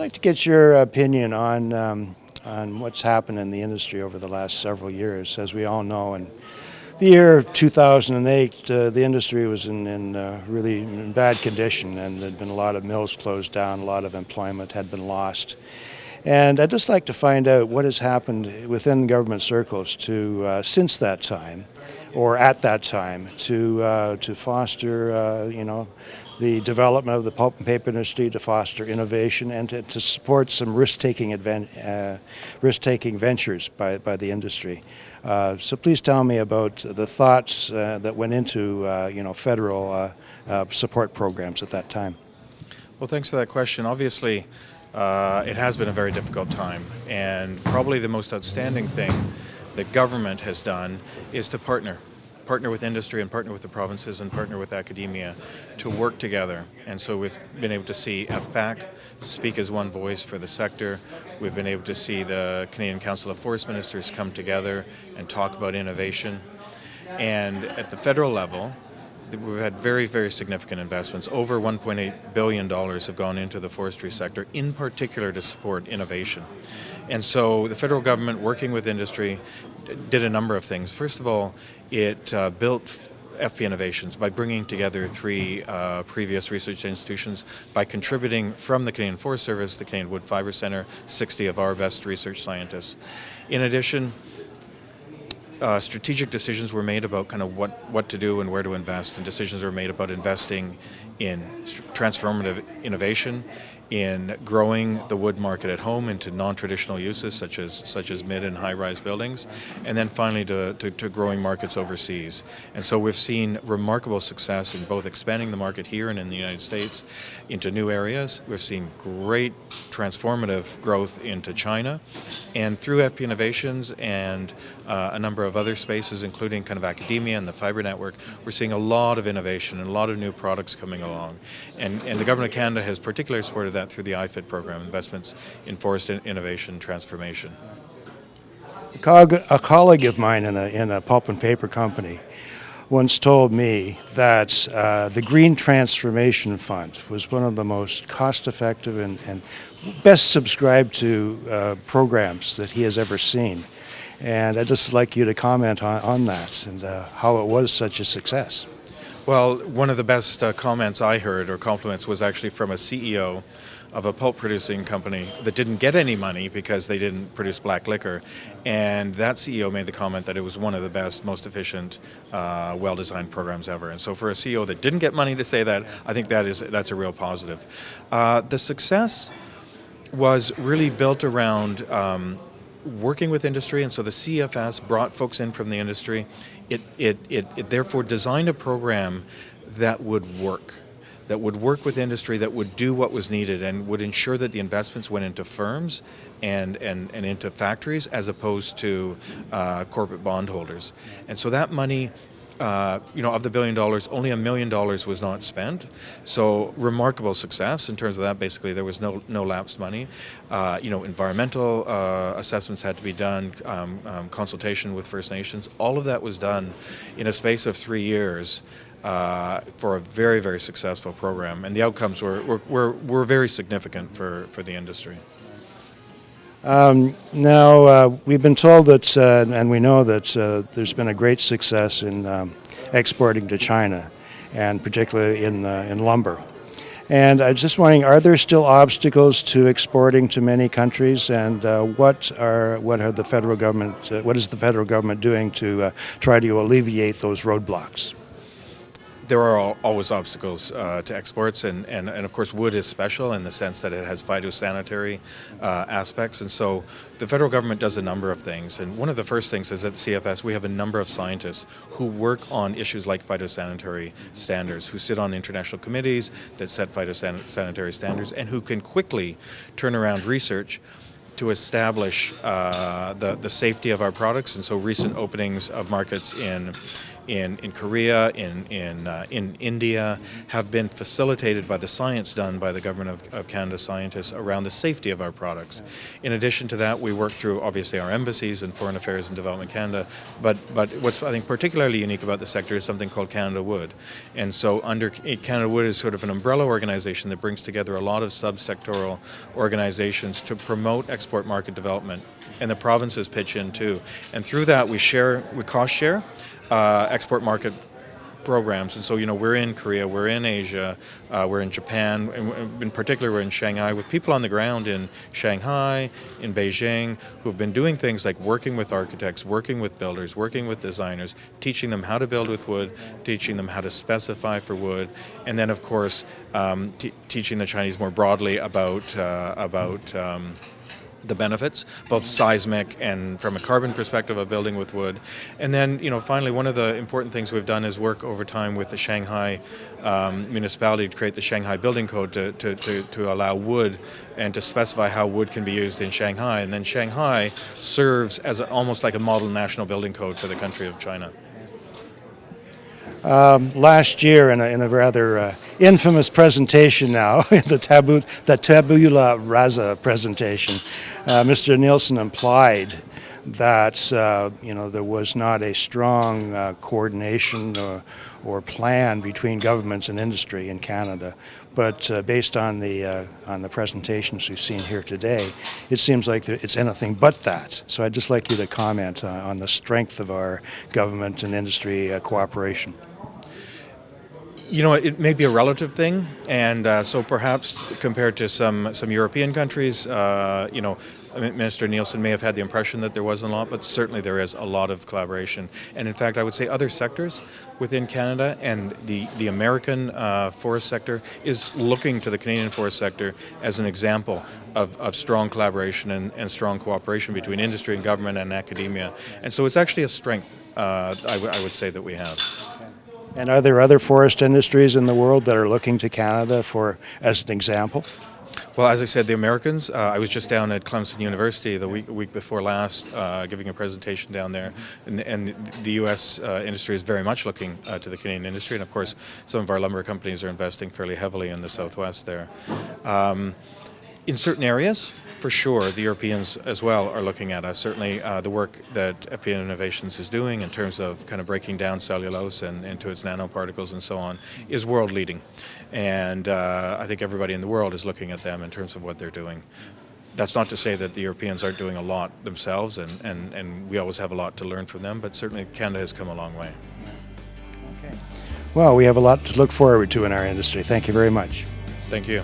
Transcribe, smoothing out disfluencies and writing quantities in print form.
like to get your opinion on what's happened in the industry over the last several years. As we all know, in the year 2008, the industry was in really in bad condition, and there'd been a lot of mills closed down, a lot of employment had been lost. And I'd just like to find out what has happened within government circles to since that time, or at that time, to foster the development of the pulp and paper industry, to foster innovation, and to support some risk-taking ventures by the industry. So please tell me about the thoughts that went into federal support programs at that time. Well, thanks for that question. Obviously, it has been a very difficult time, and probably the most outstanding thing that government has done is to partner with industry and partner with the provinces and partner with academia to work together. And so we've been able to see FPAC speak as one voice for the sector. We've been able to see the Canadian Council of Forest Ministers come together and talk about innovation. And at the federal level, we've had very, very significant investments. Over $1.8 billion have gone into the forestry sector, in particular to support innovation. And so the federal government, working with industry, did a number of things. First of all, it built FP Innovations by bringing together three previous research institutions, by contributing from the Canadian Forest Service, the Canadian Wood Fibre Centre, 60 of our best research scientists. In addition, strategic decisions were made about kind of what to do and where to invest, and decisions were made about investing in transformative innovation, in growing the wood market at home into non-traditional uses such as mid and high-rise buildings, and then finally to growing markets overseas. And so we've seen remarkable success in both expanding the market here and in the United States into new areas. We've seen great transformative growth into China, and through FP Innovations and a number of other spaces, including kind of academia and the Fibre Network, we're seeing a lot of innovation and a lot of new products coming along. And the Government of Canada has particularly supported that through the IFIT program, Investments in Forest Innovation Transformation. A colleague of mine in a pulp and paper company once told me that the Green Transformation Fund was one of the most cost-effective and best subscribed to programs that he has ever seen. And I'd just like you to comment on that and how it was such a success. Well, one of the best comments I heard, or compliments, was actually from a CEO of a pulp producing company that didn't get any money because they didn't produce black liquor. And that CEO made the comment that it was one of the best, most efficient, well-designed programs ever. And so for a CEO that didn't get money to say that, I think that's a real positive. The success was really built around working with industry, and so the CFS brought folks in from the industry. It therefore designed a program that would work with industry, that would do what was needed, and would ensure that the investments went into firms and into factories as opposed to corporate bondholders. And so that money, of the $1 billion, only $1 million was not spent. So remarkable success in terms of that. Basically, there was no lapsed money. Environmental assessments had to be done, consultation with First Nations. All of that was done in a space of 3 years for a very, very successful program, and the outcomes were very significant for the industry. Now, we've been told that, and we know that there's been a great success in exporting to China, and particularly in lumber. And I'm just wondering, are there still obstacles to exporting to many countries, and what is the federal government doing to try to alleviate those roadblocks? There are always obstacles to exports, and of course wood is special in the sense that it has phytosanitary aspects, and so the federal government does a number of things. And one of the first things is at the CFS we have a number of scientists who work on issues like phytosanitary standards, who sit on international committees that set phytosanitary standards, and who can quickly turn around research to establish the safety of our products. And so recent openings of markets in in Korea, in India, have been facilitated by the science done by the Government of Canada scientists around the safety of our products. In addition to that, we work through obviously our embassies and Foreign Affairs and Development Canada, but what's I think particularly unique about the sector is something called Canada Wood. And so under Canada Wood is sort of an umbrella organization that brings together a lot of subsectoral organizations to promote export market development, and the provinces pitch in too. And through that we cost share export market programs. And so, we're in Korea, we're in Asia, we're in Japan, and in particular we're in Shanghai with people on the ground in Shanghai, in Beijing, who've been doing things like working with architects, working with builders, working with designers, teaching them how to build with wood, teaching them how to specify for wood, and then of course teaching the Chinese more broadly about the benefits, both seismic and from a carbon perspective of building with wood. And then, finally, one of the important things we've done is work over time with the Shanghai municipality to create the Shanghai Building Code to allow wood and to specify how wood can be used in Shanghai. And then Shanghai serves as almost like a model national building code for the country of China. Last year, in a rather infamous presentation now, the tabula rasa presentation, Mr. Nielsen implied that there was not a strong coordination or plan between governments and industry in Canada. But based on the presentations we've seen here today, it seems like it's anything but that. So I'd just like you to comment on the strength of our government and industry cooperation. It may be a relative thing, and so perhaps compared to some European countries, Minister Nielsen may have had the impression that there wasn't a lot, but certainly there is a lot of collaboration. And in fact, I would say other sectors within Canada and the American forest sector is looking to the Canadian forest sector as an example of strong collaboration and strong cooperation between industry and government and academia. And so it's actually a strength, I would say, that we have. And are there other forest industries in the world that are looking to Canada as an example? Well, as I said, the Americans, I was just down at Clemson University the week before last giving a presentation down there, and the U.S. Industry is very much looking to the Canadian industry, and of course some of our lumber companies are investing fairly heavily in the Southwest there. In certain areas, for sure, the Europeans as well are looking at us. Certainly the work that FPN Innovations is doing in terms of kind of breaking down cellulose and into its nanoparticles and so on is world leading. And I think everybody in the world is looking at them in terms of what they're doing. That's not to say that the Europeans aren't doing a lot themselves, and we always have a lot to learn from them, but certainly Canada has come a long way. Okay. Well, we have a lot to look forward to in our industry. Thank you very much. Thank you.